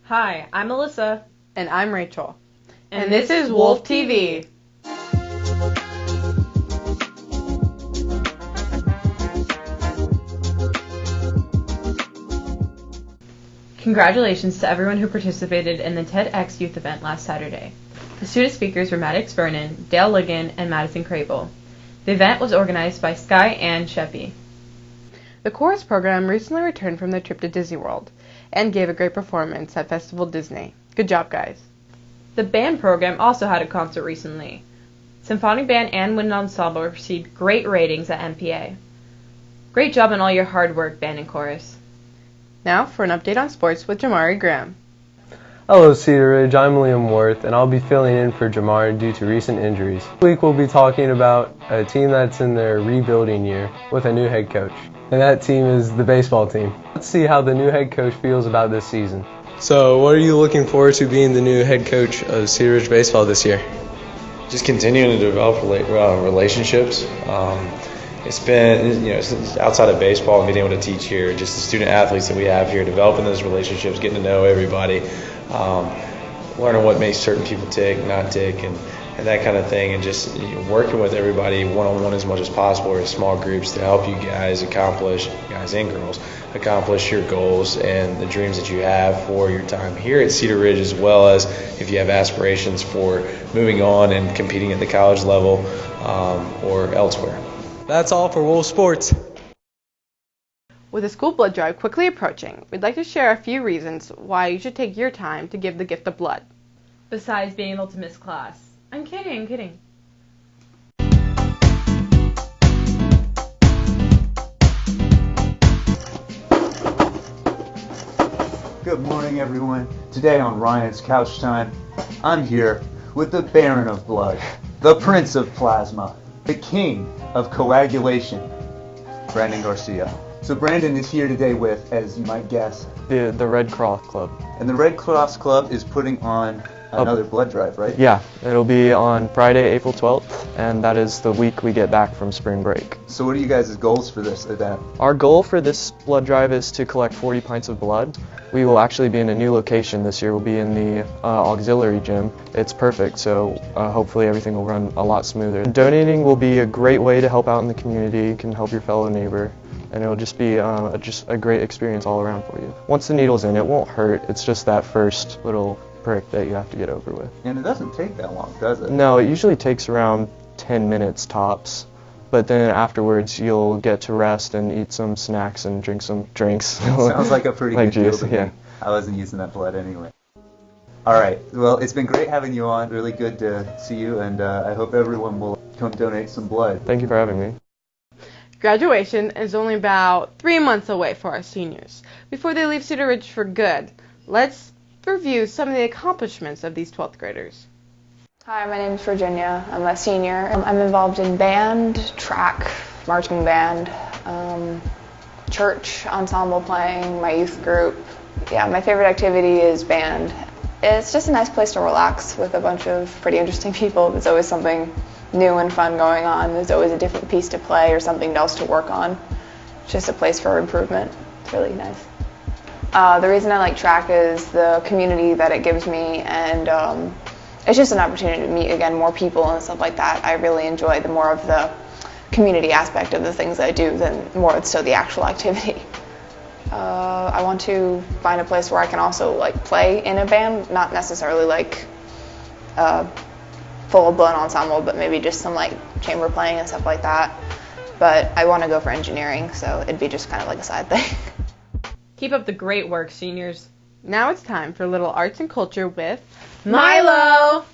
Hi, I'm Alyssa. And I'm Rachel. And this is Wolf TV. Congratulations to everyone who participated in the TEDx Youth event last Saturday. The student speakers were Maddox Vernon, Dale Ligon, and Madison Crable. The event was organized by Sky Ann Sheppy. The chorus program recently returned from their trip to Disney World and gave a great performance at Festival Disney. Good job, guys. The band program also had a concert recently. Symphonic Band and Wind Ensemble received great ratings at MPA. Great job on all your hard work, band and chorus. Now for an update on sports with Jamari Graham. Hello Cedar Ridge, I'm Liam Worth, and I'll be filling in for Jamari due to recent injuries. This week we'll be talking about a team that's in their rebuilding year with a new head coach. And that team is the baseball team. Let's see how the new head coach feels about this season. So, what are you looking forward to being the new head coach of Cedar Ridge Baseball this year? Just continuing to develop relationships. It's been, outside of baseball and being able to teach here, just the student athletes that we have here, developing those relationships, getting to know everybody, learning what makes certain people tick, not tick, and that kind of thing, and just working with everybody one-on-one as much as possible or in small groups to help you guys and girls, accomplish your goals and the dreams that you have for your time here at Cedar Ridge, as well as if you have aspirations for moving on and competing at the college level or elsewhere. That's all for Wolf Sports. With the school blood drive quickly approaching, we'd like to share a few reasons why you should take your time to give the gift of blood. Besides being able to miss class. I'm kidding. Good morning, everyone. Today on Ryan's Couch Time, I'm here with the Baron of Blood, the Prince of Plasma, the King of Coagulation, Brandon Garcia. So Brandon is here today with, as you might guess, The Red Cross Club. And the Red Cross Club is putting on another blood drive, right? Yeah, it'll be on Friday, April 12th, and that is the week we get back from spring break. So what are you guys' goals for this event? Our goal for this blood drive is to collect 40 pints of blood. We will actually be in a new location this year. We'll be in the auxiliary gym. It's perfect, so hopefully everything will run a lot smoother. Donating will be a great way to help out in the community. You can help your fellow neighbor, and it'll just be just a great experience all around for you. Once the needle's in, it won't hurt. It's just that first little prick that you have to get over with. And it doesn't take that long, does it? No, it usually takes around 10 minutes tops. But then afterwards, you'll get to rest and eat some snacks and drink some drinks. Sounds like a pretty like good juice, deal to yeah. me. I wasn't using that blood anyway. All right. Well, it's been great having you on. Really good to see you, and I hope everyone will come donate some blood. Thank you for having me. Graduation is only about 3 months away for our seniors. Before they leave Cedar Ridge for good, let's review some of the accomplishments of these 12th graders. Hi, my name is Virginia. I'm a senior. I'm involved in band, track, marching band, church ensemble playing, my youth group. Yeah, my favorite activity is band. It's just a nice place to relax with a bunch of pretty interesting people. There's always something new and fun going on. There's always a different piece to play or something else to work on. It's just a place for improvement. It's really nice. The reason I like track is the community that it gives me, and it's just an opportunity to meet, again, more people and stuff like that. I really enjoy the more of the community aspect of the things I do than more so the actual activity. I want to find a place where I can also play in a band, not necessarily full-blown ensemble, but maybe just some chamber playing and stuff like that. But I want to go for engineering, so it'd be just kind of like a side thing. Keep up the great work, seniors. Now it's time for a little arts and culture with Milo!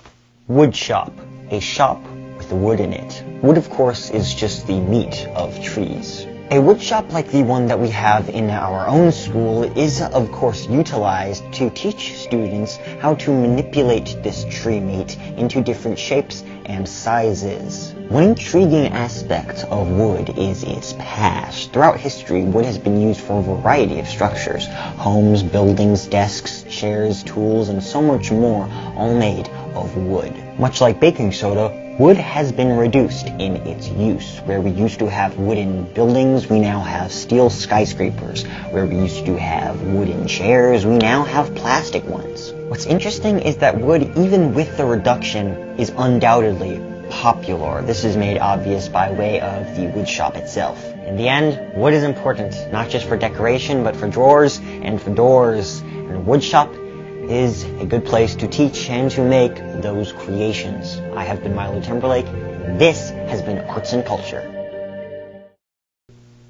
Wood shop, a shop with wood in it. Wood, of course, is just the meat of trees. A wood shop like the one that we have in our own school is, of course, utilized to teach students how to manipulate this tree meat into different shapes and sizes. One intriguing aspect of wood is its past. Throughout history, wood has been used for a variety of structures: homes, buildings, desks, chairs, tools, and so much more, all made of wood. Much like baking soda, Wood has been reduced in its use. Where we used to have wooden buildings, we now have steel skyscrapers. Where we used to have wooden chairs, we now have plastic ones. What's interesting is that wood, even with the reduction, is undoubtedly popular. This is made obvious by way of the wood shop itself. In the end, wood is important, not just for decoration, but for drawers and for doors. And a wood shop is a good place to teach and to make those creations. I have been Milo Timberlake. This has been Arts and Culture.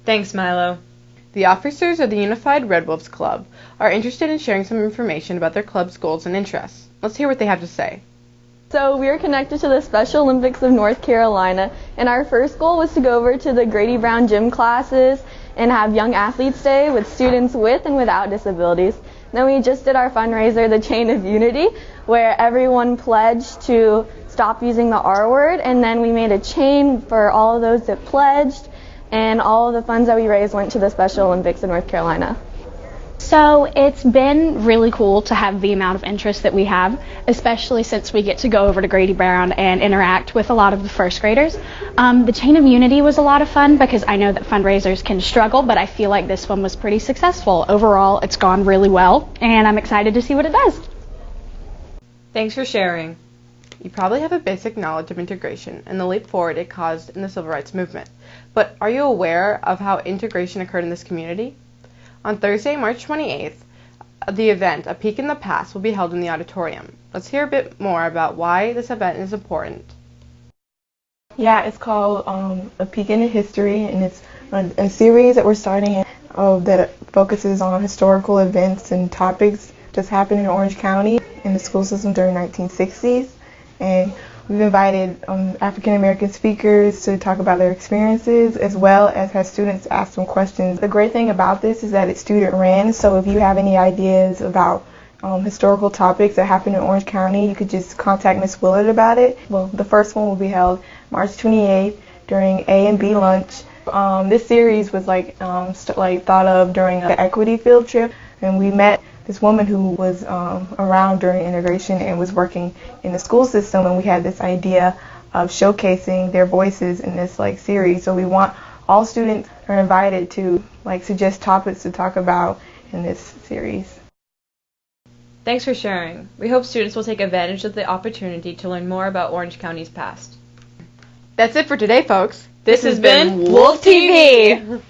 Thanks, Milo. The officers of the Unified Red Wolves Club are interested in sharing some information about their club's goals and interests. Let's hear what they have to say. So we are connected to the Special Olympics of North Carolina, and our first goal was to go over to the Grady Brown gym classes and have Young Athletes Day with students with and without disabilities. Then we just did our fundraiser, the Chain of Unity, where everyone pledged to stop using the R word, and then we made a chain for all of those that pledged, and all of the funds that we raised went to the Special Olympics of North Carolina. So it's been really cool to have the amount of interest that we have, especially since we get to go over to Grady Brown and interact with a lot of the first graders. The Chain of Unity was a lot of fun because I know that fundraisers can struggle, but I feel like this one was pretty successful. Overall, it's gone really well, and I'm excited to see what it does. Thanks for sharing. You probably have a basic knowledge of integration and the leap forward it caused in the civil rights movement. But are you aware of how integration occurred in this community? On Thursday, March 28th, the event, A Peek in the Past, will be held in the auditorium. Let's hear a bit more about why this event is important. Yeah, it's called A Peek into History, and it's a series that we're starting that focuses on historical events and topics just happened in Orange County in the school system during the 1960s. And we've invited African American speakers to talk about their experiences, as well as have students ask them questions. The great thing about this is that it's student ran, so if you have any ideas about historical topics that happen in Orange County, you could just contact Ms. Willard about it. Well, the first one will be held March 28th during A and B lunch. This series was thought of during the equity field trip, and we met this woman who was around during integration and was working in the school system, and we had this idea of showcasing their voices in this series. So we want all students are invited to suggest topics to talk about in this series. Thanks for sharing. We hope students will take advantage of the opportunity to learn more about Orange County's past. That's it for today, folks. This has been Wolf TV!